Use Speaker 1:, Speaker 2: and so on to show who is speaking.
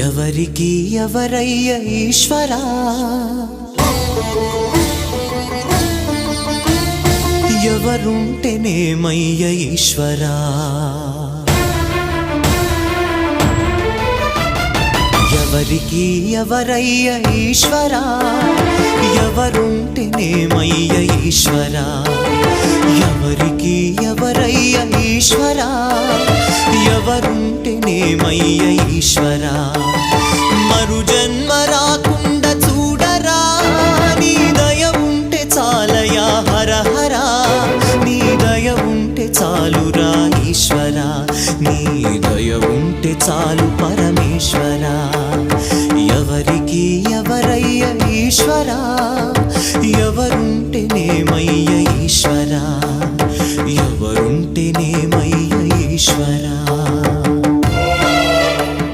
Speaker 1: ఎవరికి ఎవరయ్య ఈశ్వరా, ఎవరుంటేనేమయ్య ఈశ్వరా, ఎవరికి ఎవరయ్య ఈశ్వరా, ఎవరుంటేనేమయ్య ఈశ్వరా, ఎవరికి ఎవరయ్య ఈశ్వరా, ఎవరుంటేనేమయ్య ఈశ్వరా. మరు జన్మ రాకుండా చూడరా, నీ దయ ఉంటే చాలయా హర హరా, నీ దయ ఉంటే చాలురా ఈశ్వరా, నీ దయ ఉంటే చాలు పరమేశ్వరా. ఎవరికి ఎవరయ్య ఈశ్వరా, ఎవరుంటేనేమయ్య ఈశ్వరా, ఎవరుంటేనేమయ్య ఈశ్వరా.